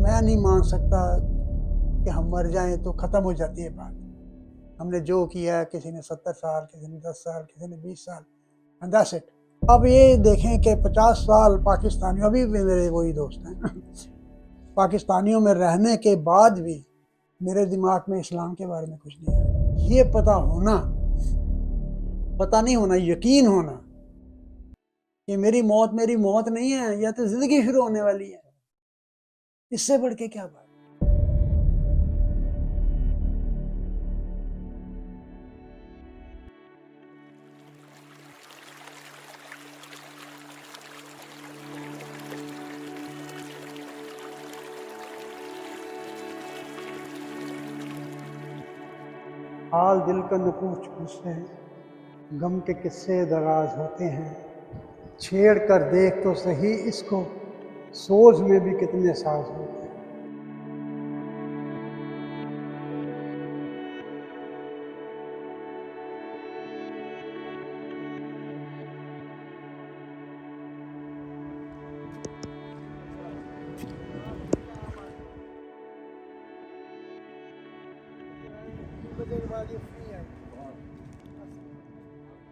میں نہیں مان سکتا کہ ہم مر جائیں تو ختم ہو جاتی ہے بات. ہم نے جو کیا ہے، کسی نے 70 سال، کسی نے 10 سال، کسی نے 20 سال، and that's it. اب یہ دیکھیں کہ 50 سال پاکستانیوں، ابھی بھی میرے وہی دوست ہیں پاکستانیوں میں رہنے کے بعد بھی میرے دماغ میں اسلام کے بارے میں کچھ نہیں ہے. یہ پتہ نہیں ہونا، یقین ہونا کہ میری موت نہیں ہے، یا تو زندگی شروع ہونے والی ہے. اس سے بڑھ کے کیا بات. حال دل کا نہ پوچھ سے، غم کے قصے دراز ہوتے ہیں. چھیڑ کر دیکھ تو صحیح اس کو، سوز میں بھی کتنے ساز ہوتے ہیں.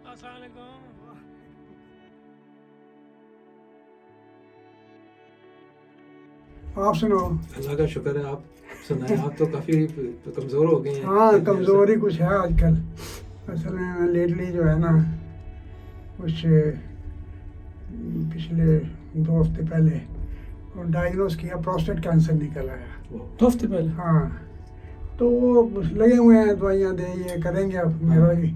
السلام علیکم. آپ سناؤ. اللہ کا شکر ہے. آپ سنائیں. آپ تو کافی کمزور ہو گئے ہیں. ہاں، کمزوری کچھ ہے آج کل. اصل میں لیٹلی جو ہے نا، کچھ پچھلے 2 ہفتے پہلے ڈائگنوز کیا، پروسٹیٹ کینسر نکل آیا. 2 ہفتے پہلے؟ ہاں. تو وہ لگے ہوئے ہیں، دوائیاں دیں، یہ کریں گے. اب میرا بھی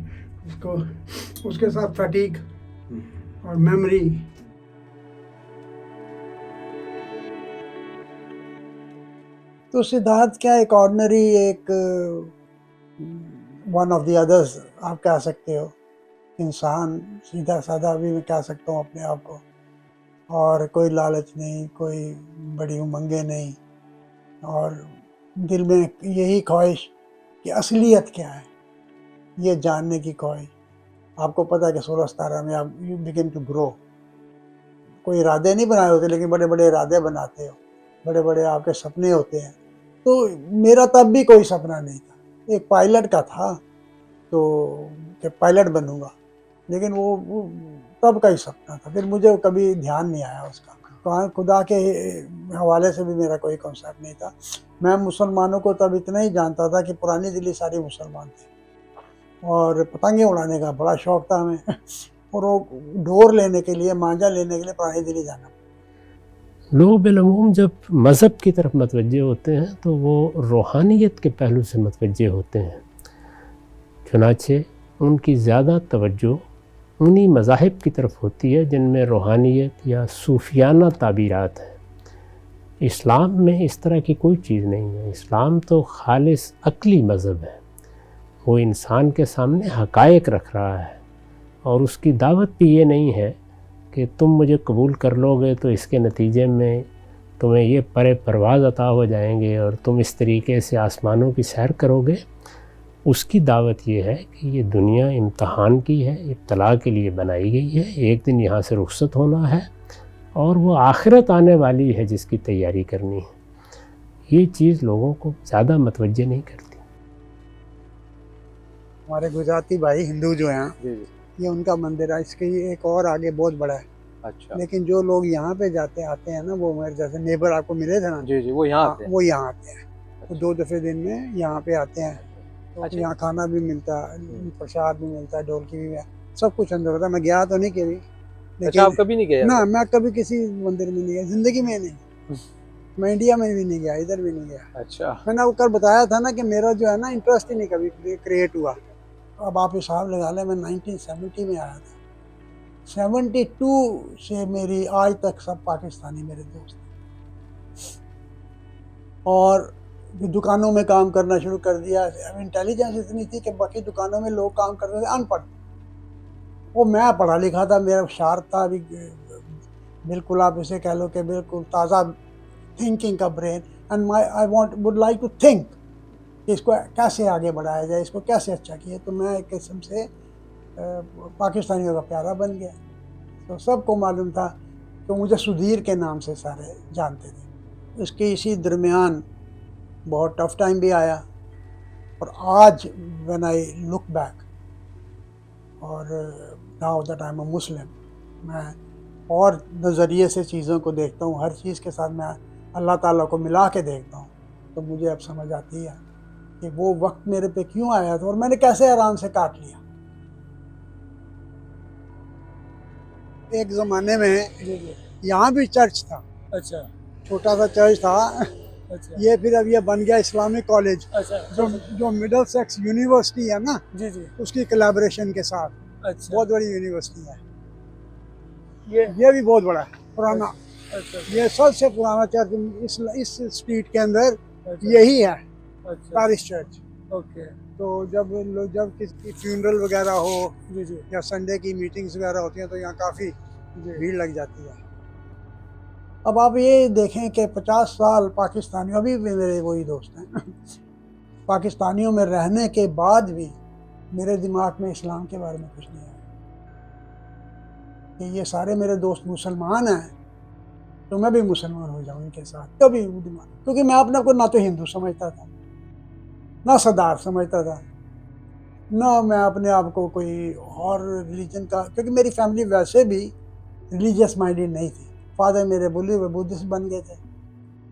اس کے ساتھ فیٹیگ اور میموری. تو سدھارتھ کیا ایک آرڈنری، ایک ون آف دی ادرس آپ کہہ سکتے ہو. انسان سیدھا سادہ بھی میں کہہ سکتا ہوں اپنے آپ کو. اور کوئی لالچ نہیں، کوئی بڑی امنگیں نہیں، اور دل میں یہی خواہش کہ اصلیت کیا ہے یہ جاننے کی خواہش. آپ کو پتہ ہے کہ 16-17 میں آپ یو بگن ٹو گرو. کوئی ارادے نہیں بنائے ہوتے، لیکن بڑے بڑے ارادے بناتے ہو، بڑے بڑے آپ کے سپنے ہوتے ہیں. تو میرا تب بھی کوئی سپنا نہیں تھا. ایک پائلٹ کا تھا، تو کہ پائلٹ بنوں گا، لیکن وہ تب کا ہی سپنا تھا. پھر مجھے کبھی دھیان نہیں آیا اس کا. خدا کے حوالے سے بھی میرا کوئی کنسیپٹ نہیں تھا. میں مسلمانوں کو تب اتنا ہی جانتا تھا کہ پرانی دلی سارے مسلمان تھے، اور پتنگیں اڑانے کا بڑا شوق تھا ہمیں اور وہ ڈور لینے کے لیے، مانجا لینے کے لیے پرانی دلی جانا. لوگ بالعموم جب مذہب کی طرف متوجہ ہوتے ہیں تو وہ روحانیت کے پہلو سے متوجہ ہوتے ہیں. چنانچہ ان کی زیادہ توجہ انہی مذاہب کی طرف ہوتی ہے جن میں روحانیت یا صوفیانہ تعبیرات ہیں. اسلام میں اس طرح کی کوئی چیز نہیں ہے. اسلام تو خالص عقلی مذہب ہے. وہ انسان کے سامنے حقائق رکھ رہا ہے، اور اس کی دعوت بھی یہ نہیں ہے کہ تم مجھے قبول کر لو گے تو اس کے نتیجے میں تمہیں یہ پرواز عطا ہو جائیں گے اور تم اس طریقے سے آسمانوں کی سیر کرو گے. اس کی دعوت یہ ہے کہ یہ دنیا امتحان کی ہے، ابتلاء کے لیے بنائی گئی ہے. ایک دن یہاں سے رخصت ہونا ہے، اور وہ آخرت آنے والی ہے جس کی تیاری کرنی ہے. یہ چیز لوگوں کو زیادہ متوجہ نہیں کرتی. ہمارے گجراتی بھائی ہندو جو ہیں، یہ ان کا مندر ہے. اس کے ایک اور آگے بہت بڑا ہے. اچھا. لیکن جو لوگ یہاں پہ آتے ہیں نا، وہ میرے جیسے نیبر آپ کو ملے تھے نا، جی وہ یہاں آتے ہیں. وہ یہاں آتے ہیں. وہ 2 دفعے دن میں یہاں پہ آتے ہیں. تو یہاں کھانا بھی ملتا ہے، پرساد بھی ملتا ہے، ڈھولکی بھی ہے، سب کچھ اندر ہوتا ہے. میں گیا تو نہیں کبھی. اچھا، آپ کبھی نہیں گئے؟ نہ، میں کبھی کسی مندر میں نہیں گیا زندگی میں. نہیں، میں انڈیا میں بھی نہیں گیا، ادھر بھی نہیں گیا. اچھا. میں نے آپ کو بتایا تھا نا کہ میرا جو ہے نا انٹرسٹ ہی نہیں کبھی کریٹ ہوا. اب آپ حساب لگا لیں، میں 1970 میں آیا تھا. 72 سے میری آج تک سب پاکستانی میرے دوست ہیں. اور دکانوں میں کام کرنا شروع کر دیا. انٹیلیجنس اتنی تھی کہ باقی دکانوں میں لوگ کام کرتے تھے ان پڑھ. وہ میں پڑھا لکھا تھا، میرا شارپ تھا. ابھی بالکل آپ اسے کہہ لو کہ بالکل تازہ تھنکنگ کا brain. And I would like to think کہ اس کو کیسے آگے بڑھایا جائے، اس کو کیسے اچھا کیا. تو میں ایک قسم سے پاکستانیوں کا پیارا بن گیا. تو سب کو معلوم تھا کہ مجھے سدھیر کے نام سے سارے جانتے تھے. اس کے اسی درمیان بہت ٹف ٹائم بھی آیا، اور آج when I look back اور now that I'm a Muslim، میں اور نظریے سے چیزوں کو دیکھتا ہوں، ہر چیز کے ساتھ میں اللہ تعالیٰ کو ملا کے دیکھتا ہوں، تو مجھے اب سمجھ آتی ہے کہ وہ وقت میرے پہ کیوں آیا تھا اور میں نے کیسے آرام سے کاٹ لیا۔ ایک زمانے میں یہاں بھی چرچ تھا، اچھا چھوٹا سا چرچ تھا، اچھا یہ پھر اب یہ بن گیا اسلامک کالج، اچھا جو مڈل سیکس یونیورسٹی ہے نا، جی جی اس کی کلیبریشن کے ساتھ اچھا بہت بڑی یونیورسٹی ہے۔ یہ یہ بھی بہت بڑا ہے، پرانا، اچھا یہ سب سے پرانا چرچ اس اسٹریٹ کے اندر اچھا یہی ہے، اچھا پیرس چرچ۔ اوکے تو جب کسی کی فیونرل وغیرہ ہو جی جی یا سنڈے کی میٹنگز وغیرہ ہوتی ہیں تو یہاں کافی جی بھیڑ لگ جاتی ہے۔ اب آپ یہ دیکھیں کہ 50 سال پاکستانیوں، ابھی بھی میرے وہی دوست ہیں، پاکستانیوں میں رہنے کے بعد بھی میرے دماغ میں اسلام کے بارے میں کچھ نہیں آیا کہ یہ سارے میرے دوست مسلمان ہیں تو میں بھی مسلمان ہو جاؤں ان کے ساتھ، کبھی دماغ، کیونکہ میں اپنے کو نہ تو ہندو سمجھتا تھا، نہ سردار سمجھتا تھا، نہ میں اپنے آپ کو کوئی اور ریلیجن کا، کیونکہ میری فیملی ویسے بھی ریلیجیس مائنڈیڈ نہیں تھی۔ فادر میرے بولے ہوئے بدھسٹ بن گئے تھے،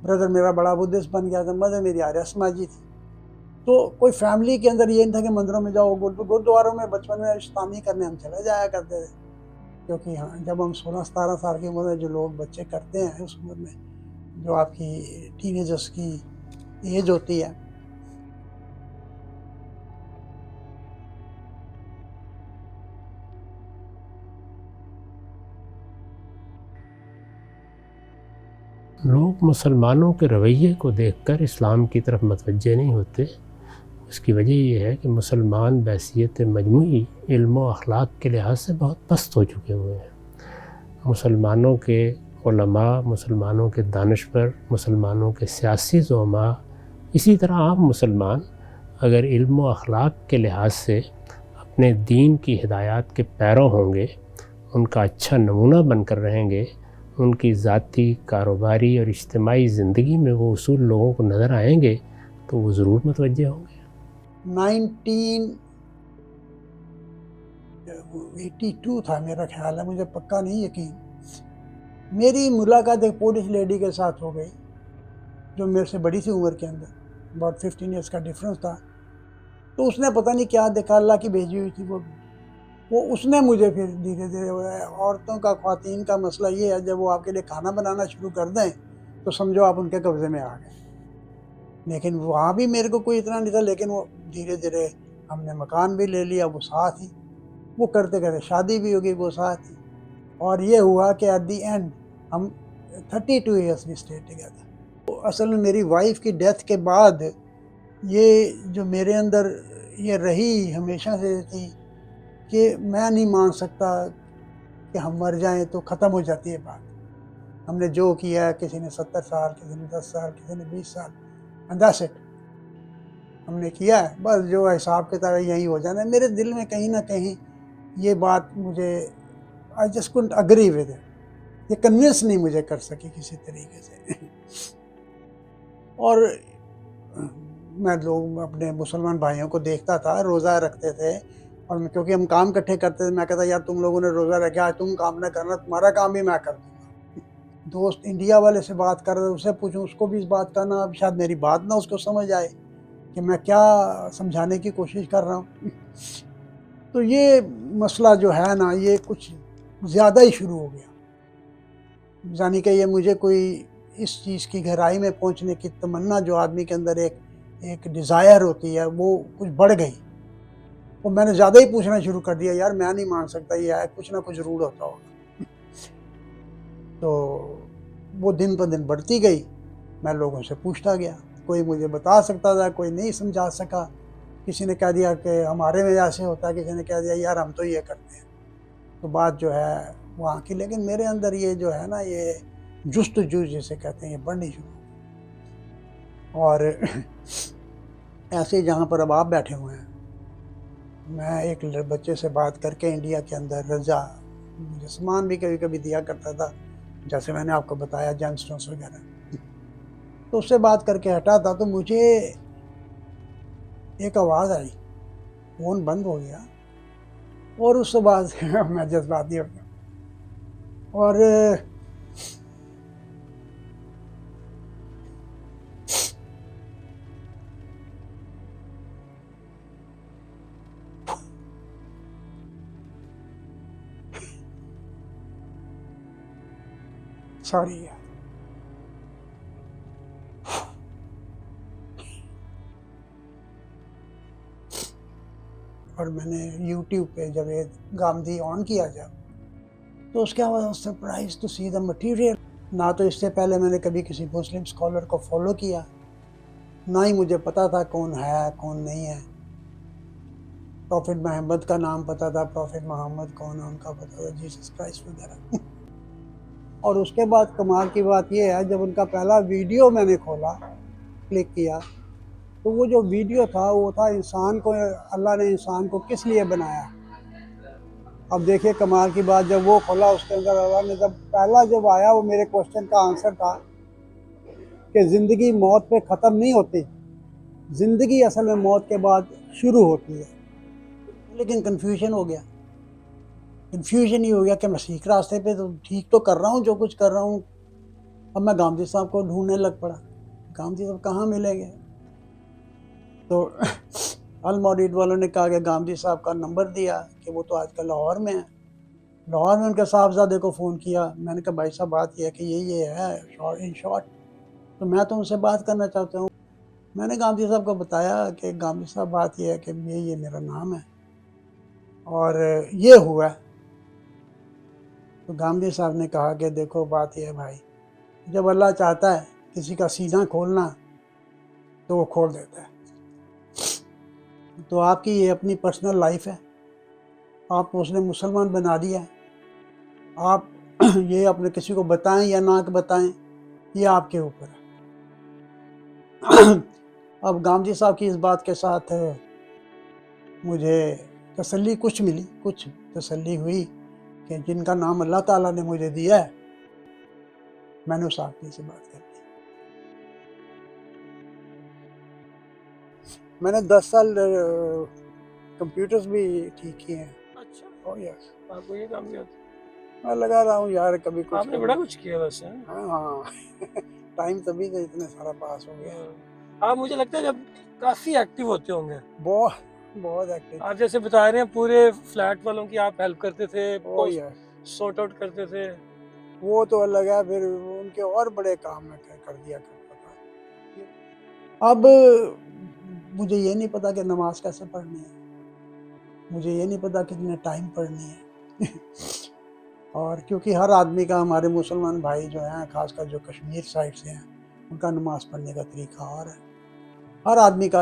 بردر میرا بڑا بدھسٹ بن گیا تھا، مدر میری آریہ سماجی تھی، تو کوئی فیملی کے اندر یہ نہیں تھا کہ مندروں میں جاؤ، گردواروں میں بچپن میں شیطانی کرنے ہم چلے جایا کرتے تھے، کیونکہ ہاں جب ہم 16-17 سال کی عمر میں جو لوگ بچے کرتے ہیں اس عمر میں جو آپ کی ٹین ایجرس کی ایج ہوتی ہے، لوگ مسلمانوں کے رویے کو دیکھ کر اسلام کی طرف متوجہ نہیں ہوتے۔ اس کی وجہ یہ ہے کہ مسلمان بحیثیت مجموعی علم و اخلاق کے لحاظ سے بہت پست ہو چکے ہوئے ہیں۔ مسلمانوں کے علماء، مسلمانوں کے دانشور، مسلمانوں کے سیاسی زعماء، اسی طرح عام مسلمان اگر علم و اخلاق کے لحاظ سے اپنے دین کی ہدایات کے پیرو ہوں گے، ان کا اچھا نمونہ بن کر رہیں گے، ان کی ذاتی، کاروباری اور اجتماعی زندگی میں وہ اصول لوگوں کو نظر آئیں گے تو وہ ضرور متوجہ ہوں گے۔ 1982 تھا میرا خیال ہے، مجھے پکا نہیں یقین، میری ملاقات ایک پولش لیڈی کے ساتھ ہو گئی جو میرے سے بڑی سی عمر کے اندر، about 15 ایئرس کا ڈفرنس تھا، تو اس نے پتہ نہیں کیا دیکھا، اللہ کی بھیجی ہوئی تھی وہ اس نے مجھے پھر دھیرے دھیرے، عورتوں کا، خواتین کا مسئلہ یہ ہے جب وہ آپ کے لیے کھانا بنانا شروع کر دیں تو سمجھو آپ ان کے قبضے میں آ گئے، لیکن وہاں بھی میرے کو کوئی اتنا نہیں تھا، لیکن وہ دھیرے دھیرے ہم نے مکان بھی لے لیا، وہ ساتھ ہی، وہ کرتے کرتے شادی بھی ہو گئی، وہ ساتھ ہی، اور یہ ہوا کہ ایٹ دی اینڈ ہم 32 ایئرس بھی اسٹے ٹوگیدر۔ اصل میں میری وائف کی ڈیتھ کے بعد یہ جو میرے اندر یہ رہی ہمیشہ سے تھی کہ میں نہیں مان سکتا کہ ہم مر جائیں تو ختم ہو جاتی ہے بات، ہم نے جو کیا ہے، کسی نے 70 سال، کسی نے 10 سال، کسی نے 20 سال، and that's it، ہم نے کیا ہے، بس جو حساب کتاب ہے یہی ہو جانا ہے۔ میرے دل میں کہیں نہ کہیں یہ بات مجھے I just couldn't agree with it، یہ کنوینس نہیں مجھے کر سکی کسی طریقے سے۔ اور میں لوگ اپنے مسلمان بھائیوں کو دیکھتا تھا روزہ رکھتے تھے، اور کیونکہ ہم کام اکٹھے کرتے تھے، میں کہتا یار تم لوگوں نے روزہ رکھا، تم کام نہ کرنا، تمہارا کام بھی میں کر دوں گا۔ دوست انڈیا والے سے بات کر رہے، اسے پوچھوں، اس کو بھی اس بات کا نہ، اب شاید میری بات نہ اس کو سمجھ آئے کہ میں کیا سمجھانے کی کوشش کر رہا ہوں۔ تو یہ مسئلہ جو ہے نا، یہ کچھ زیادہ ہی شروع ہو گیا، یعنی کہ یہ مجھے کوئی اس چیز کی گہرائی میں پہنچنے کی تمنا جو آدمی کے اندر ایک ڈیزائر ہوتی ہے وہ کچھ بڑھ گئی، اور میں نے زیادہ ہی پوچھنا شروع کر دیا، یار میں نہیں مان سکتا، یہ ہے کچھ نہ کچھ روڑ ہوتا ہوگا۔ تو وہ دن پر دن بڑھتی گئی، میں لوگوں سے پوچھتا گیا، کوئی مجھے بتا سکتا تھا، کوئی نہیں سمجھا سکا، کسی نے کہہ دیا کہ ہمارے میں ایسے ہوتا ہے، کسی نے کہہ دیا یار ہم تو یہ کرتے ہیں، تو بات جو ہے وہاں کی، لیکن میرے اندر یہ جو ہے نا، یہ جستجو جسے کہتے ہیں، یہ بڑھنی شروع ہو۔ اور ایسے جہاں پر اب آپ بیٹھے ہوئے ہیں، میں ایک بچے سے بات کر کے انڈیا کے اندر رضا مجھے سامان بھی کبھی کبھی دیا کرتا تھا، جیسے میں نے آپ کو بتایا جیم سٹونز وغیرہ، تو اس سے بات کر کے ہٹا تھا تو مجھے ایک آواز آئی، فون بند ہو گیا اور اس کے بعد میں جذباتی ہو گیا اور سوری اور میں نے یوٹیوب پہ جب یہ گاندھی آن کیا جب تو اس کے بعد surprise to see the material. نہ تو اس سے پہلے میں نے کبھی کسی مسلم اسکالر کو فالو کیا، نہ ہی مجھے پتا تھا کون ہے کون نہیں ہے. پروفٹ محمد کا نام پتا تھا، پروفٹ محمد کون ہے ان کا پتا تھا، جیسس کرائسٹ وغیرہ. اور اس کے بعد کمال کی بات یہ ہے، جب ان کا پہلا ویڈیو میں نے کھولا، کلک کیا، تو وہ جو ویڈیو تھا وہ تھا انسان کو، اللہ نے انسان کو کس لیے بنایا. اب دیکھیے کمال کی بات، جب وہ کھولا اس کے اندر اللہ نے جب آیا وہ میرے کوشچن کا آنسر تھا کہ زندگی موت پہ ختم نہیں ہوتی، زندگی اصل میں موت کے بعد شروع ہوتی ہے. لیکن کنفیوژن ہو گیا، کنفیوژن ہی ہو گیا کہ میں سیکھ راستے پہ تو ٹھیک تو کر رہا ہوں جو کچھ کر رہا ہوں. اب میں گاندھی صاحب کو ڈھونڈنے لگ پڑا، گاندھی صاحب کہاں ملیں گے. تو المورید والوں نے کہا کہ گاندھی صاحب کا نمبر دیا کہ وہ تو آج کل لاہور میں ہیں. لاہور میں ان کے صاحبزادے کو فون کیا. میں نے کہا بھائی صاحب بات یہ ہے کہ یہ ہے ان شارٹ، تو میں تو ان سے بات کرنا چاہتا ہوں. میں نے گاندھی صاحب کو بتایا کہ گاندھی صاحب بات یہ ہے کہ یہ میرا نام ہے اور یہ ہوا ہے. تو گاندھی صاحب نے کہا کہ دیکھو بات یہ ہے بھائی، جب اللہ چاہتا ہے کسی کا سینہ کھولنا تو وہ کھول دیتا ہے. تو آپ کی یہ اپنی پرسنل لائف ہے، آپ کو اس نے مسلمان بنا دیا ہے. آپ یہ اپنے کسی کو بتائیں یا نہ بتائیں یہ آپ کے اوپر ہے. اب گاندھی صاحب کی اس بات کے ساتھ مجھے تسلی کچھ ملی، کچھ تسلی ہوئی کہ جن کا نام اللہ تعالیٰ نے مجھے دیا ہے میں نے اس آدمی سے بات کر لی. میں نے 10 سال کمپیوٹرز بھی ٹھیک کیے ہیں. اچھا، Oh yes. آپ کو یہ کام کیا تھا؟ میں لگا رہا ہوں یار کبھی کچھ. آپ نے بڑا کچھ کیا ویسے. ہاں ٹائم تبھی تو اتنا سارا پاس ہو گیا. آپ مجھے لگتا ہے جب کافی ایکٹیو ہوتے ہوں گے. بہت ایکٹیو. آپ جیسے بتا رہے ہیں پورے فلیٹ والوں کی آپ ہیلپ کرتے تھے، Oh yes. سارٹ آؤٹ کرتے تھے. وہ تو الگ ہے، پھر ان کے اور بڑے کام میں کر دیا کرتا تھا. اب مجھے یہ نہیں پتا کہ نماز کیسے پڑھنی ہے، مجھے یہ نہیں پتا کتنے ٹائم پڑھنی ہے. اور کیونکہ ہر آدمی کا، ہمارے مسلمان بھائی جو ہیں خاص کر جو کشمیر سائڈ سے ہیں، ان کا نماز پڑھنے کا طریقہ اور ہے. ہر آدمی کا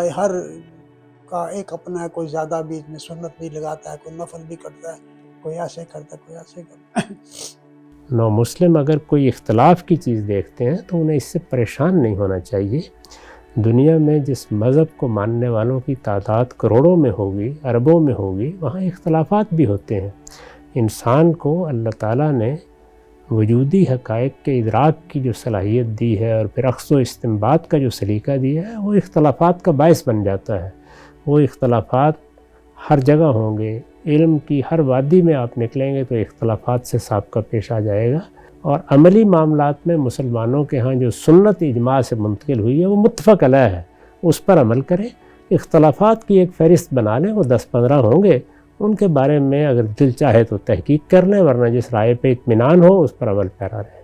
ایک اپنا ہے. کوئی زیادہ بیچ میں سنت بھی لگاتا ہے، کوئی نفل بھی کرتا ہے، کوئی ایسے کرتا ہے، کوئی ایسے کرتا ہے. نو مسلم اگر کوئی اختلاف کی چیز دیکھتے ہیں تو انہیں اس سے پریشان نہیں ہونا چاہیے. دنیا میں جس مذہب کو ماننے والوں کی تعداد کروڑوں میں ہوگی، اربوں میں ہوگی، وہاں اختلافات بھی ہوتے ہیں. انسان کو اللہ تعالیٰ نے وجودی حقائق کے ادراک کی جو صلاحیت دی ہے اور پھر اخذ و استنباط کا جو سلیقہ دیا ہے، وہ اختلافات کا باعث بن جاتا ہے. وہ اختلافات ہر جگہ ہوں گے. علم کی ہر وادی میں آپ نکلیں گے تو اختلافات سے سابقہ پیش آ جائے گا. اور عملی معاملات میں مسلمانوں کے ہاں جو سنت اجماع سے منتقل ہوئی ہے وہ متفق علیہ ہے، اس پر عمل کریں. اختلافات کی ایک فہرست بنا لیں، وہ 10-15 ہوں گے، ان کے بارے میں اگر دل چاہے تو تحقیق کر لیں، ورنہ جس رائے پہ اطمینان ہو اس پر عمل پیرا رہیں.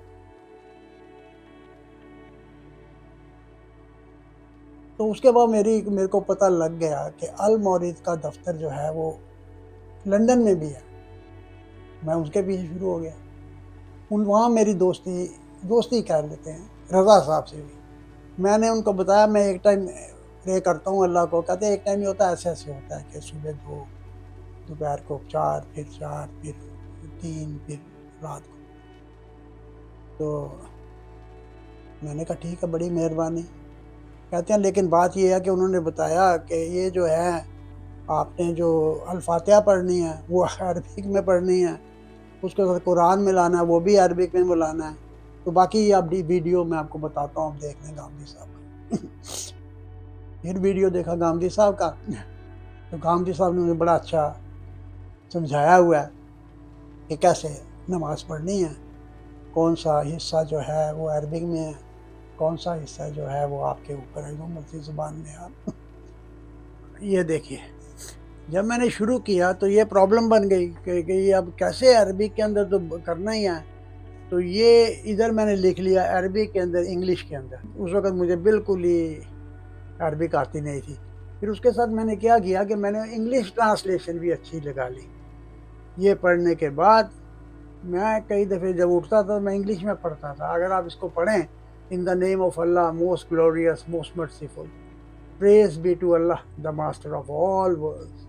تو اس کے بعد میرے کو پتہ لگ گیا کہ المورید کا دفتر جو ہے وہ لندن میں بھی ہے. میں اس کے پیچھے شروع ہو گیا. وہاں میری دوستی کہہ لیتے ہیں رضا صاحب سے بھی. میں نے ان کو بتایا میں ایک ٹائم پرے کرتا ہوں اللہ کو. کہتے ہیں ایک ٹائم ہی ہوتا ہے، ایسے ہوتا ہے کہ صبح 2، دوپہر کو 4، پھر 4، پھر 3، پھر رات کو. تو میں نے کہا ٹھیک ہے، بڑی مہربانی. کہتے ہیں لیکن بات یہ ہے کہ انہوں نے بتایا کہ یہ جو ہے آپ نے جو الفاتحہ پڑھنی ہے وہ عربک میں پڑھنی ہے، اس کے ساتھ قرآن میں لانا ہے وہ بھی عربک میں بلانا ہے. تو باقی اب ویڈیو میں آپ کو بتاتا ہوں، آپ دیکھ لیں گامدی صاحب کا. پھر ویڈیو دیکھا گامدی صاحب کا، تو گامدی صاحب نے مجھے بڑا اچھا سمجھایا ہوا ہے کہ کیسے نماز پڑھنی ہے، کون سا حصہ جو ہے وہ عربک میں ہے، کون سا حصہ جو ہے وہ آپ کے اوپر ہے، جو مرضی زبان میں آپ. یہ دیکھیے جب میں نے شروع کیا تو یہ پرابلم بن گئی کہ یہ اب کیسے عربک کے اندر تو کرنا ہی ہے. تو یہ ادھر میں نے لکھ لیا عربک کے اندر انگلش کے اندر. اس وقت مجھے بالکل ہی عربک آتی نہیں تھی. پھر اس کے ساتھ میں نے کیا کیا کہ میں نے انگلش ٹرانسلیشن بھی اچھی لگا لی. یہ پڑھنے کے بعد میں کئی دفعے جب اٹھتا تھا میں انگلش میں پڑھتا تھا. اگر آپ اس کو پڑھیں، in the name of Allah most glorious most merciful, praise be to Allah the master of all worlds,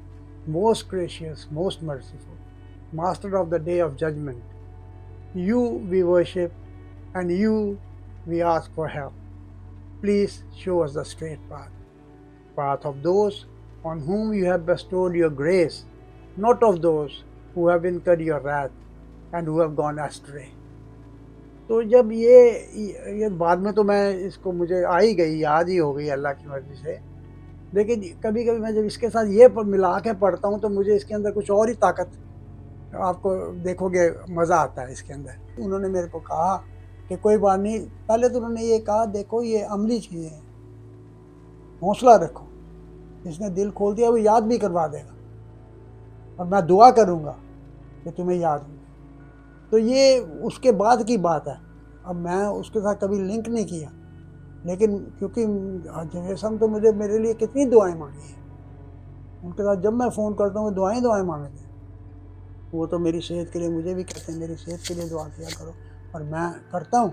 most gracious most merciful, master of the day of judgment, you we worship and you we ask for help. Please show us the straight path of those on whom you have bestowed your grace, not of those who have incurred your wrath and who have gone astray. تو جب یہ بعد میں تو میں اس کو مجھے آ ہی گئی، یاد ہی ہو گئی اللہ کی مرضی سے، لیکن کبھی کبھی میں جب اس کے ساتھ یہ ملا کے پڑھتا ہوں تو مجھے اس کے اندر کچھ اور ہی طاقت، آپ کو دیکھو گے مزہ آتا ہے اس کے اندر. انہوں نے میرے کو کہا کہ کوئی بات نہیں، پہلے تو انہوں نے یہ کہا دیکھو یہ عملی چیزیں ہیں، حوصلہ رکھو، جس نے دل کھول دیا وہ یاد بھی کروا دے گا، اور میں دعا کروں گا کہ تمہیں یاد ہو. تو یہ اس کے بعد کی بات ہے. اب میں اس کے ساتھ کبھی لنک نہیں کیا، لیکن کیونکہ جنریشن تو میرے لیے کتنی دعائیں مانگی ہیں. ان کے ساتھ جب میں فون کرتا ہوں وہ دعائیں مانگتے ہیں. وہ تو میری صحت کے لیے مجھے بھی کہتے ہیں میری صحت کے لیے دعا کیا کرو، اور میں کرتا ہوں.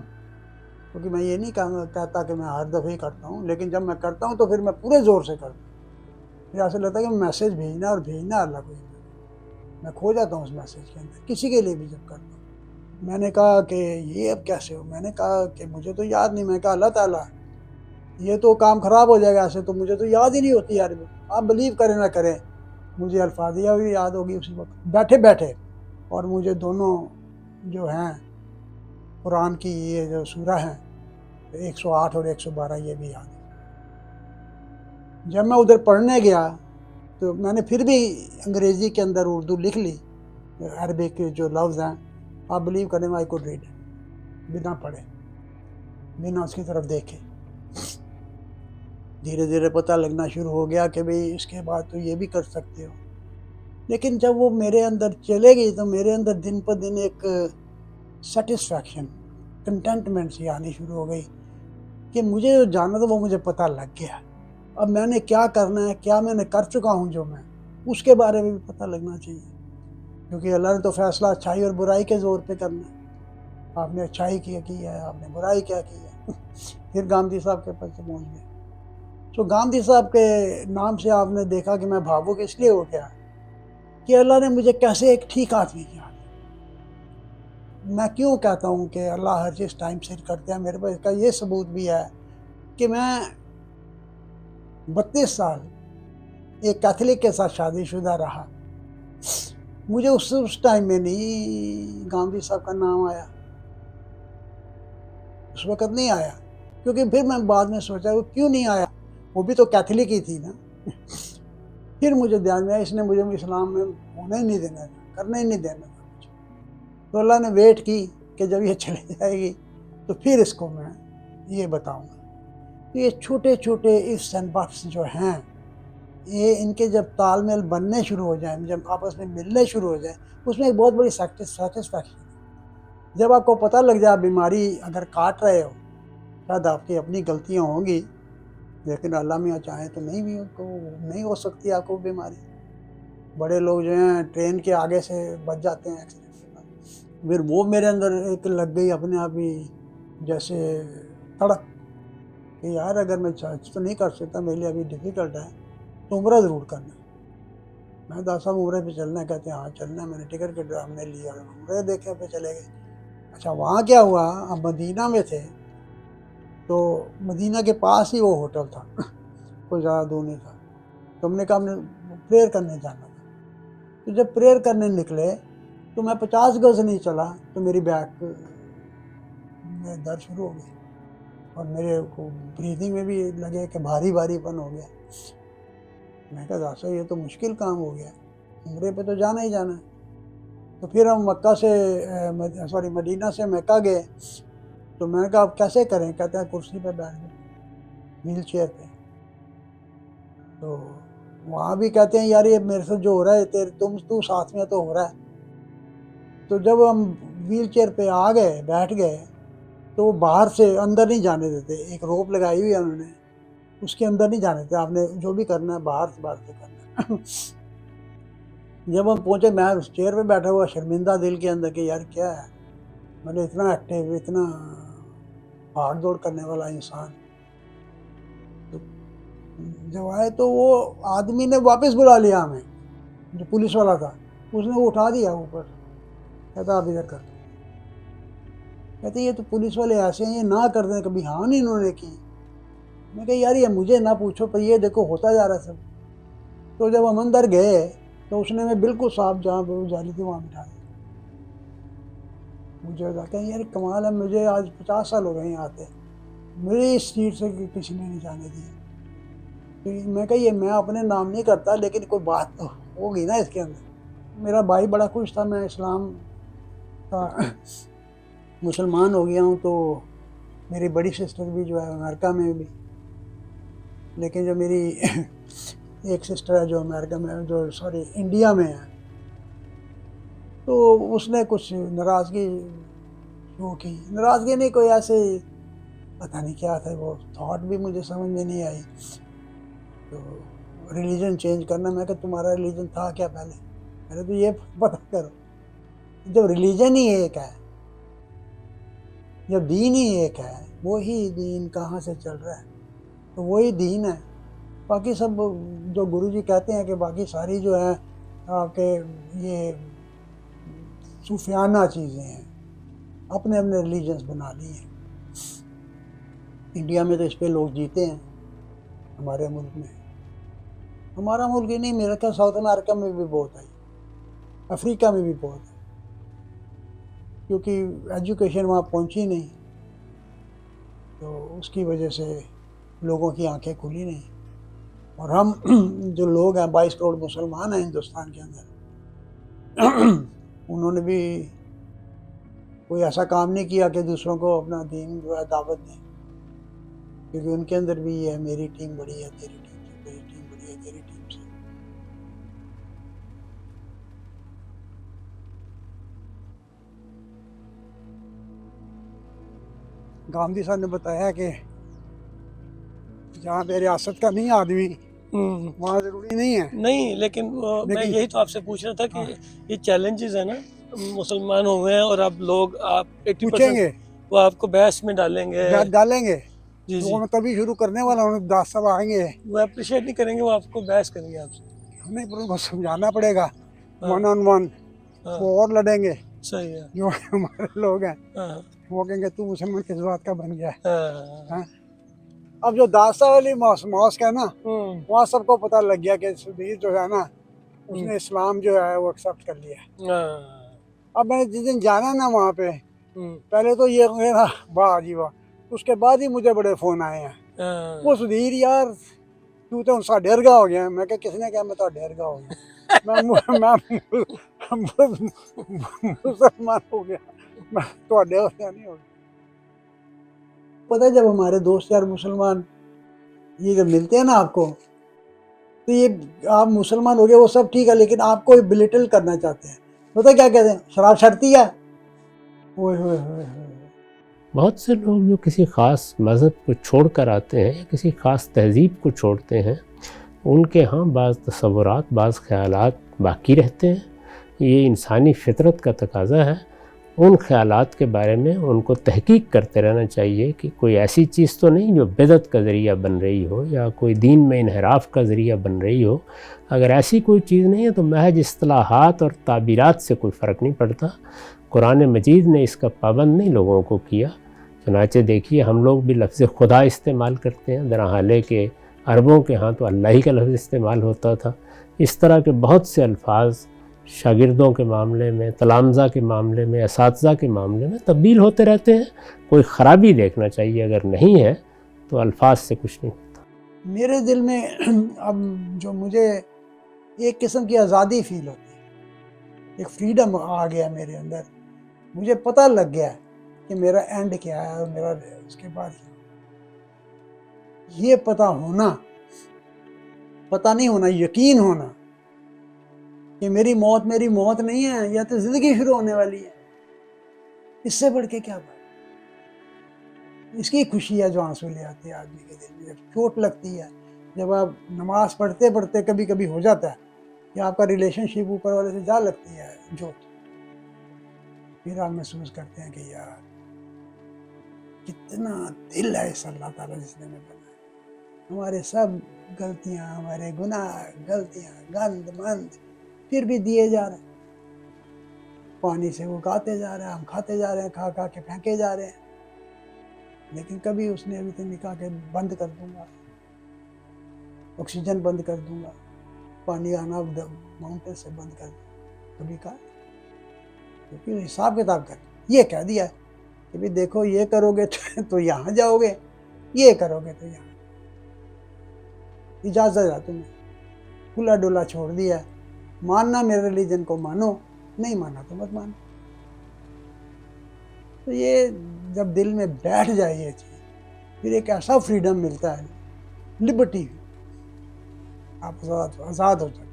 کیونکہ میں یہ نہیں کہتا کہ میں ہر دفعہ ہی کرتا ہوں، لیکن جب میں کرتا ہوں تو پھر میں پورے زور سے کرتا ہوں. پھر ایسا لگتا ہے کہ میسیج بھیجنا اور بھیجنا اللہ کو، میں کھو جاتا ہوں اس میسیج کے اندر کسی کے لیے بھی جب کرتا ہوں. میں نے کہا کہ یہ اب کیسے ہو؟ میں نے کہا کہ مجھے تو یاد نہیں. میں کہا اللہ تعالیٰ یہ تو کام خراب ہو جائے گا ایسے، تو مجھے تو یاد ہی نہیں ہوتی یار. آپ بلیو کریں نہ کریں، مجھے الفاظیہ بھی یاد ہوگی اسی وقت بیٹھے بیٹھے. اور مجھے دونوں جو ہیں قرآن کی یہ جو سورہ ہیں 108 اور 112 یہ بھی یاد ہے. جب میں ادھر پڑھنے گیا تو میں نے پھر بھی انگریزی کے اندر اردو لکھ لی، عربک کے جو لفظ ہیں. آپ بلیو کریں آئی کوڈ ریڈ بنا پڑھے، بنا اس کی طرف دیکھے. دھیرے دھیرے پتہ لگنا شروع ہو گیا کہ بھئی اس کے بعد تو یہ بھی کر سکتے ہو. لیکن جب وہ میرے اندر چلے گئی تو میرے اندر دن پر دن ایک سیٹسفیکشن، کنٹینٹمنٹ سی آنی شروع ہو گئی کہ مجھے جو جانا تھا وہ مجھے پتہ لگ گیا. اب میں نے کیا کرنا ہے، کیا میں نے کر چکا ہوں جو میں، اس کے بارے میں بھی پتہ لگنا چاہیے. کیونکہ اللہ نے تو فیصلہ اچھائی اور برائی کے زور پہ کرنا ہے. آپ نے اچھائی کیا ہے، آپ نے برائی کیا کی ہے. پھر گاندھی صاحب کے پاس پہنچ گئے. تو گاندھی صاحب کے نام سے آپ نے دیکھا کہ میں بھاوک اس لیے ہو گیا کہ اللہ نے مجھے کیسے ایک ٹھیک آدمی کیا. میں کیوں کہتا ہوں کہ اللہ ہر چیز ٹائم سے کرتے ہیں؟ میرے پاس اس کا یہ ثبوت بھی ہے کہ میں 32 سال ایک کیتھولک کے ساتھ شادی شدہ رہا. مجھے اس ٹائم میں نہیں گاندھی صاحب کا نام آیا، اس وقت نہیں آیا. کیونکہ پھر میں بعد میں سوچا وہ کیوں نہیں آیا، وہ بھی تو کیتھولک ہی تھی نا. پھر مجھے دھیان میں آیا اس نے مجھے اسلام میں ہونے ہی نہیں دینا تھا، کرنا ہی نہیں دینا تھا مجھے. تو اللہ نے ویٹ کی کہ جب یہ چلے جائے گی تو پھر اس کو میں یہ بتاؤں گا. یہ چھوٹے چھوٹے ifs and buts جو ہیں، یہ ان کے جب تال میل بننے شروع ہو جائیں، جب آپس میں ملنے شروع ہو جائیں، اس میں ایک بہت بڑی سیٹسفیکشن. جب آپ کو پتہ لگ جائے بیماری اگر کاٹ رہے ہو، شاید آپ کی اپنی غلطیاں ہوں گی، لیکن اللہ میاں چاہیں تو نہیں ہو سکتی آپ کو بیماری. بڑے لوگ جو ہیں ٹرین کے آگے سے بچ جاتے ہیں ایکسیڈنٹ کے بعد. پھر وہ میرے اندر ایک لگ گئی اپنے آپ ہی جیسے تڑک کہ یار اگر میں تو نہیں کر سکتا، میرے لیے ابھی ڈیفیکلٹ ہے، تو عمرہ ضرور کرنا. میں دس صاحب عمرے پہ چلنا ہے، کہتے ہیں ہاں چلنا ہے. میں نے ٹکٹ کٹا، ہم نے لیا، عمرے دیکھے پہ چلے گئے. اچھا وہاں کیا ہوا، ہم مدینہ میں تھے تو مدینہ کے پاس ہی وہ ہوٹل تھا، کوئی زیادہ دور نہیں تھا. تو ہم نے کہا ہم نے پریئر کرنے جانا تھا. تو جب پریئر کرنے نکلے تو میں 50 گز نہیں چلا تو میری بیک میں درد شروع ہو گئی اور میرے کو بریدنگ میں بھی لگے کہ بھاری بھاری پن ہو گیا. میں کہا داسا یہ تو مشکل کام ہو گیا, عمرے پہ تو جانا ہی جانا ہے. تو پھر ہم مکہ سے مدینہ سے مکہ گئے. تو میں نے کہا آپ کیسے کریں؟ کہتے ہیں کرسی پہ بیٹھ گئے, ویل چیئر پہ. تو وہاں بھی کہتے ہیں یار یہ میرے سے جو ہو رہا ہے تو ساتھ میں تو ہو رہا ہے. تو جب ہم ویل چیئر پہ آ گئے بیٹھ گئے تو وہ باہر سے اندر نہیں جانے دیتے. ایک روپ لگائی ہوئی ہے انہوں نے, اس کے اندر نہیں جانے دیتے, آپ نے جو بھی کرنا ہے باہر سے کرنا ہے. جب ہم پہنچے میں اس چیئر پہ بیٹھا ہوا شرمندہ دل کے اندر کہ یار کیا ہے, مطلب اتنا ایکٹیو, اتنا بھاگ دوڑ کرنے والا انسان. تو جب آئے تو وہ آدمی نے واپس بلا لیا ہمیں, جو پولیس والا تھا اس نے وہ اٹھا دیا اوپر, کہتا آپ ادھر کر. کہتے یہ تو پولیس والے ایسے ہیں, یہ نہ کر دیں کبھی ہاں نہیں انہوں نے کی. میں کہا یار یہ مجھے نہ پوچھو, پر یہ دیکھو ہوتا جا رہا سب. تو جب ہم اندر گئے تو اس نے میں بالکل صاف جہاں پہ وہ جالی تھی وہاں بٹھا دیا. مجھے کہتے ہیں یار کمال ہے, مجھے آج 50 سال ہو گئے ہیں آتے, مجھے اس سیٹ سے کسی نے نہیں جانے دیا. تو میں کہا یہ میں اپنے نام نہیں کرتا, لیکن کوئی بات تو ہوگی نا اس کے اندر. میرا بھائی بڑا خوش تھا میں اسلام کا مسلمان ہو گیا ہوں. تو میری بڑی سسٹر بھی جو ہے امریکہ میں بھی, لیکن جو میری ایک سسٹر ہے جو امریکہ میں انڈیا میں ہے, تو اس نے کچھ ناراضگی شو کی. ناراضگی نہیں, کوئی ایسے پتہ نہیں کیا تھا, وہ تھاٹ بھی مجھے سمجھ میں نہیں آئی. تو ریلیجن چینج کرنا, میں کہ تمہارا ریلیجن تھا کیا پہلے تو یہ پتہ کرو. جب ریلیجن ہی ایک ہے, جب دین ہی ایک ہے, وہی دین کہاں سے چل رہا ہے, تو وہی دین ہے. باقی سب جو گرو جی کہتے ہیں کہ باقی ساری جو ہے آپ کے یہ صوفیانہ چیزیں ہیں, اپنے اپنے ریلیجنس بنا لی ہیں. انڈیا میں تو اس پہ لوگ جیتے ہیں, ہمارے ملک میں, ہمارا ملک ہی نہیں, میرا خیال ساؤتھ امریکہ میں بھی بہت ہے, افریقہ میں بھی بہت ہے, کیونکہ ایجوکیشن وہاں پہنچی نہیں, تو اس کی وجہ سے لوگوں کی آنکھیں کھلی نہیں. اور ہم جو لوگ ہیں 22 کروڑ مسلمان ہیں ہندوستان کے اندر, انہوں نے بھی کوئی ایسا کام نہیں کیا کہ دوسروں کو اپنا دین جو ہے دعوت دیں, کیونکہ ان کے اندر بھی یہ ہے میری ٹیم بڑی ہے تیری ٹیم سے, میری ٹیم بڑی ہے تیری ٹیم سے. گاندھی صاحب نے بتایا کہ جہاں پہ ریاست کا نہیں آدمی وہاں ضروری نہیں ہے. نہیں, لیکن میں یہی تو آپ سے پوچھ رہا تھا کہ یہ چیلنجز ہیں نا, مسلمان ہو گئے ہیں اور اب لوگ آپ 80% گے, وہ آپ کو بحث میں ڈالیں گے. ڈالیں گے, جی وہ میں تبھی شروع کرنے والا ہوں. 10 سب آئیں گے, وہ اپریشیٹ نہیں کریں گے, وہ آپ کو بحث کریں گے آپ سے. ہمیں ان کو سمجھانا پڑے گا 1 on 1. وہ اور لڑیں گے, صحیح ہے. جو ہمارے لوگ ہیں وہ کہیں گے تو مسلمان کس بات کا بن گیا ہے. اب جو داسا والی ماسک ہے نا, وہاں سب کو پتہ لگ گیا کہ سدھیر جو ہے نا اس نے اسلام جو ہے وہ ایکسیپٹ کر لیا. اب میں جس دن جانا نا وہاں پہ, پہلے تو یہ نا واہ جی واہ, اس کے بعد ہی مجھے بڑے فون آئے ہیں, وہ سدھیر یار تو ان سا ڈیرگا ہو گیا. میں کہ کس نے کہا میں تو ڈیرگا ہو گیا, میں مسلمان ہو گیا, میں تو ڈیرگا نہیں ہو گیا. پتہ ہے جب ہمارے دوست یار مسلمان یہ جب ملتے ہیں نا آپ کو, تو یہ آپ مسلمان ہو گئے وہ سب ٹھیک ہے, لیکن آپ کو بلٹل کرنا چاہتے ہیں. پتہ کیا کہتے ہیں, شراب چھڑتی ہے. بہت سے لوگ جو کسی خاص مذہب کو چھوڑ کر آتے ہیں یا کسی خاص تہذیب کو چھوڑتے ہیں, ان کے ہاں بعض تصورات, بعض خیالات باقی رہتے ہیں. یہ انسانی فطرت کا تقاضا ہے. ان خیالات کے بارے میں ان کو تحقیق کرتے رہنا چاہیے کہ کوئی ایسی چیز تو نہیں جو بدعت کا ذریعہ بن رہی ہو یا کوئی دین میں انحراف کا ذریعہ بن رہی ہو. اگر ایسی کوئی چیز نہیں ہے تو محض اصطلاحات اور تعبیرات سے کوئی فرق نہیں پڑتا. قرآن مجید نے اس کا پابند نہیں لوگوں کو کیا. چنانچہ دیکھیے ہم لوگ بھی لفظ خدا استعمال کرتے ہیں, درحالے کہ عربوں کے ہاں تو اللہ ہی کا لفظ استعمال ہوتا تھا. اس طرح کے بہت سے الفاظ شاگردوں کے معاملے میں، تلامذہ کے معاملے میں، اساتذہ کے معاملے میں تبدیل ہوتے رہتے ہیں. کوئی خرابی دیکھنا چاہیے، اگر نہیں ہے تو الفاظ سے کچھ نہیں ہوتا. میرے دل میں اب جو مجھے ایک قسم کی آزادی فیل ہوتی ہے، ایک فریڈم آ گیا میرے اندر. مجھے پتہ لگ گیا کہ میرا اینڈ کیا ہے اور میرا اس کے بعد کیا. یہ پتہ نہیں ہونا، یقین ہونا کہ میری موت نہیں ہے، یا تو زندگی شروع ہونے والی ہے. اس سے بڑھ کے کیا بات؟ اس کی خوشی ہے جو آنسو لے آتی ہے آدمی کے دل میں. جب چوٹ لگتی ہے، جب آپ نماز پڑھتے پڑھتے کبھی کبھی ہو جاتا ہے کہ آپ کا ریلیشن شپ اوپر والے سے جا لگتی ہے جو، پھر آپ محسوس کرتے ہیں کہ یار کتنا دل ہے اس اللہ تعالیٰ جس نے ہمیں بنایا. ہمارے سب غلطیاں، ہمارے گناہ، غلطیاں، گند مند، پھر بھی دیے جا رہے ہیں. پانی سے وہ گاتے جا رہے ہیں، ہم کھاتے جا رہے ہیں، کھا کھا کے پھینکے جا رہے ہیں. لیکن کبھی اس نے ابھی تک نہیں کہا کہ بند کر دوں گا، آکسیجن بند کر دوں گا، پانی آنا ماؤنٹین سے بند کر دوں. کبھی کہا؟ کیونکہ حساب کتاب کر یہ کہہ دیا کہ بھی دیکھو یہ کرو گے تو یہاں جاؤ گے، یہ کرو گے تو یہاں. اجازت ہے تمہیں، کھلا ڈولا چھوڑ دیا. ماننا میرے ریلیجن کو مانو، نہیں مانا تو مت مانو. تو یہ جب دل میں بیٹھ جائے یہ چیز، پھر ایک ایسا فریڈم ملتا ہے، لبرٹی، آپ آزاد ہو جاتے.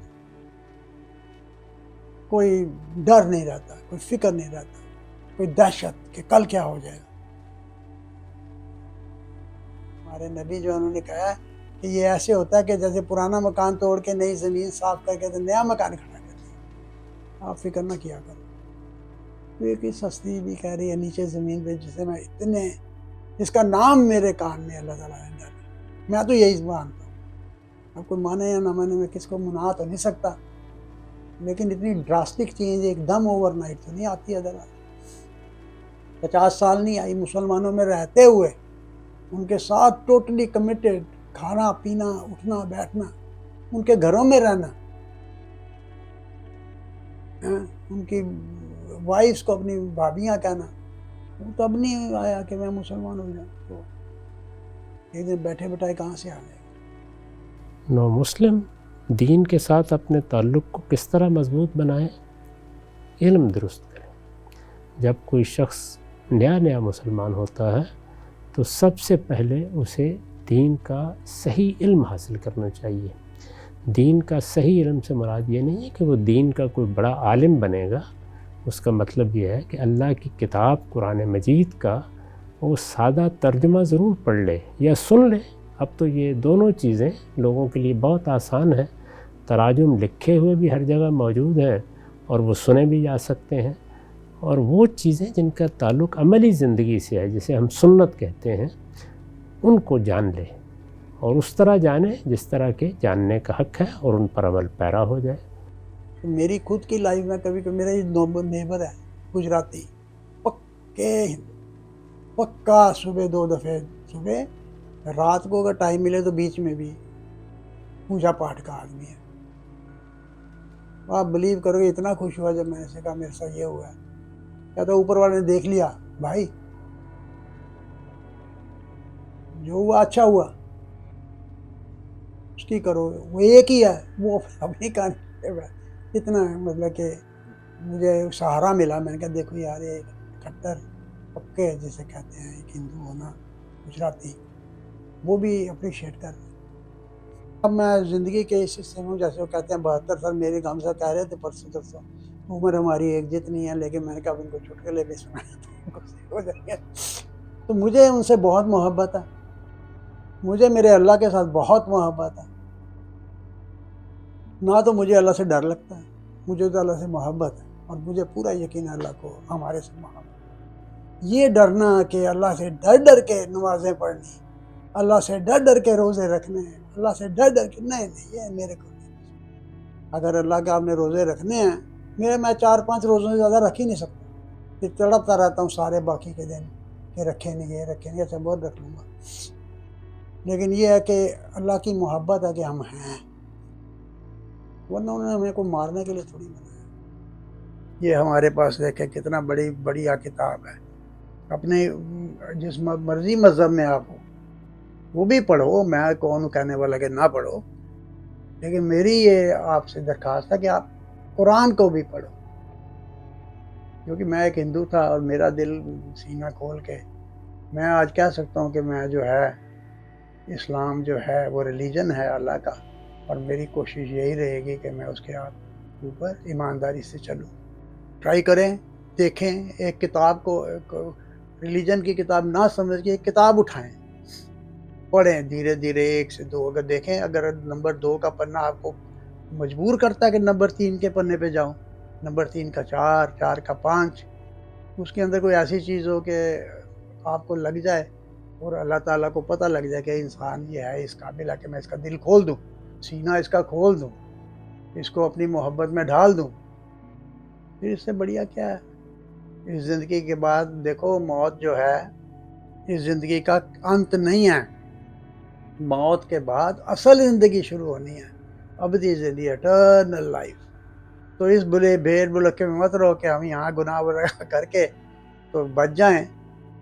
کوئی ڈر نہیں رہتا، کوئی فکر نہیں رہتا، کوئی دہشت کہ کل کیا ہو جائے گا. ہمارے نبی جو انہوں نے کہا کہ یہ ایسے ہوتا ہے کہ جیسے پرانا مکان توڑ کے نئی زمین صاف کر کے تو نیا مکان کھڑا کر دیا. آپ فکر نہ کیا کرو. کیونکہ سستی بھی کہہ رہی ہے نیچے زمین پہ، جسے میں اتنے، جس کا نام میرے کان میں اللہ تعالیٰ نے ڈالا. میں تو یہی مانتا ہوں. اب کوئی مانے یا نہ مانے، میں کس کو منا تو نہیں سکتا، لیکن اتنی ڈراسٹک چینج ایک دم اوور نائٹ تو نہیں آتی ہے. 50 سال نہیں آئی مسلمانوں میں رہتے ہوئے، ان کے ساتھ ٹوٹلی کمیٹڈ، کھانا پینا، اٹھنا بیٹھنا، ان کے گھروں میں رہنا، ان کی وائفس کو اپنی بھابیاں کہنا. وہ تب نہیں آیا کہ میں مسلمان ہو جاؤں. تو ایک دن بیٹھے بٹھائے کہاں سے آ گئے. نو مسلم دین کے ساتھ اپنے تعلق کو کس طرح مضبوط بنائیں؟ علم درست کریں. جب کوئی شخص نیا مسلمان ہوتا ہے تو سب سے پہلے اسے دین کا صحیح علم حاصل کرنا چاہیے. دین کا صحیح علم سے مراد یہ نہیں ہے کہ وہ دین کا کوئی بڑا عالم بنے گا. اس کا مطلب یہ ہے کہ اللہ کی کتاب قرآن مجید کا وہ سادہ ترجمہ ضرور پڑھ لے یا سن لے. اب تو یہ دونوں چیزیں لوگوں کے لیے بہت آسان ہیں. تراجم لکھے ہوئے بھی ہر جگہ موجود ہیں اور وہ سنے بھی جا سکتے ہیں. اور وہ چیزیں جن کا تعلق عملی زندگی سے ہے، جسے ہم سنت کہتے ہیں، ان کو جان لے اور اس طرح جانے جس طرح کے جاننے کا حق ہے، اور ان پر عمل پیرا ہو جائے. میری خود کی لائف میں کبھی کبھی میرا یہ نیبر ہے گجراتی، پکے پکا صبح 2 دفعے، صبح رات کو اگر ٹائم ملے تو بیچ میں بھی پوجا پاٹھ کا آدمی ہے. آپ بلیو کرو گے اتنا خوش ہوا جب میں نے کہا میرے ساتھ یہ ہوا ہے. کہتا اوپر والے نے دیکھ لیا، بھائی جو ہوا اچھا ہوا، اس کی کرو. وہ ایک ہی ہے، وہ اپنی کہانی. اتنا مطلب کہ مجھے سہارا ملا. میں نے کہا دیکھو یار، یہ کٹر پکے جسے کہتے ہیں، ایک ہندو ہونا گجراتی، وہ بھی اپریشیٹ کر رہے ہیں. اب میں زندگی کے اس حصے میں، جیسے وہ کہتے ہیں 72 سال میری گم سے کہہ رہے تھے پرسوں ترسوں، عمر ہماری ایک جتنی ہے، لیکن میں نے کہا ان کو چٹکلے بھی سنایا. تو مجھے ان سے بہت محبت ہے. مجھے میرے اللہ کے ساتھ بہت محبت ہے. نہ تو مجھے اللہ سے ڈر لگتا ہے، مجھے تو اللہ سے محبت ہے، اور مجھے پورا یقین ہے اللہ کو ہمارے سے محبت. یہ ڈرنا کہ اللہ سے ڈر ڈر کے نمازیں پڑھنی، اللہ سے ڈر ڈر کے روزے رکھنے، اللہ سے ڈر ڈر کے، نہیں یہ میرے کو نہیں. اگر اللہ کے آپ نے روزے رکھنے ہیں، میں 4-5 روزوں سے زیادہ رکھ ہی نہیں سکتا. پھر تڑپتا رہتا ہوں سارے باقی کے دن کہ رکھے نہیں اچھا بہت رکھ لوں گا. لیکن یہ ہے کہ اللہ کی محبت ہے کہ ہم ہیں، ورنہ انہوں نے ہمیں کو مارنے کے لیے تھوڑی بنایا. یہ ہمارے پاس دیکھیں کتنا بڑھیا کتاب ہے. اپنے جس مرضی مذہب میں آپ ہو وہ بھی پڑھو، میں کون ہوں کہنے والا کہ نہ پڑھو، لیکن میری یہ آپ سے درخواست ہے کہ آپ قرآن کو بھی پڑھو. کیونکہ میں ایک ہندو تھا اور میرا دل سینہ کھول کے میں آج کہہ سکتا ہوں کہ میں جو ہے اسلام جو ہے وہ ریلیجن ہے اللہ کا، اور میری کوشش یہی رہے گی کہ میں اس کے اوپر ایمانداری سے چلوں. ٹرائی کریں، دیکھیں، ایک کتاب کو ریلیجن کی کتاب نہ سمجھ کے ایک کتاب اٹھائیں، پڑھیں دھیرے دھیرے 1 سے 2. اگر دیکھیں اگر نمبر 2 کا پنہ آپ کو مجبور کرتا ہے کہ نمبر 3 کے پنے پہ جاؤں، نمبر 3 کا 4، 4 کا 5، اس کے اندر کوئی ایسی چیز ہو کہ آپ کو لگ جائے اور اللہ تعالیٰ کو پتہ لگ جائے کہ انسان یہ ہے اس قابل ہے کہ میں اس کا دل کھول دوں، سینہ اس کا کھول دوں، اس کو اپنی محبت میں ڈھال دوں، پھر اس سے بڑھیا کیا ہے؟ اس زندگی کے بعد دیکھو موت جو ہے اس زندگی کا انت نہیں ہے، موت کے بعد اصل زندگی شروع ہونی ہے، ابدی زندگی، اٹرنل لائف. تو اس بلے بھیڑ بلکے میں مت رہو کہ ہم یہاں گناہ وغیرہ کر کے تو بچ جائیں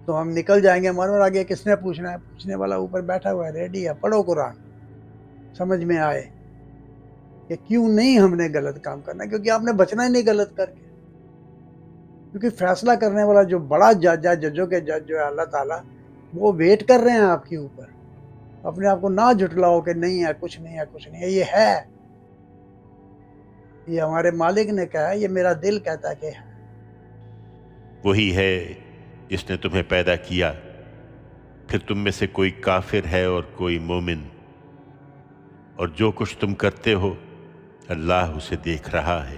تو ہم نکل جائیں گے، ہمارے آگے کس نے پوچھنا ہے؟ پوچھنے والا اوپر بیٹھا ہوا ہے، ریڈی ہے. پڑھو قرآن، سمجھ میں آئے کہ کیوں نہیں ہم نے غلط کام کرنا، کیونکہ آپ نے بچنا ہی نہیں غلط کر کے. کیونکہ فیصلہ کرنے والا جو بڑا جج ہے، ججوں کے جج جو ہے اللہ تعالیٰ، وہ ویٹ کر رہے ہیں آپ کے اوپر. اپنے آپ کو نہ جھٹلاؤ کہ نہیں ہے، کچھ نہیں ہے، کچھ نہیں ہے. یہ ہے، یہ ہمارے مالک نے کہا ہے، یہ میرا دل کہتا ہے کہ ہے. وہی ہے جس نے تمہیں پیدا کیا، پھر تم میں سے کوئی کافر ہے اور کوئی مومن، اور جو کچھ تم کرتے ہو اللہ اسے دیکھ رہا ہے.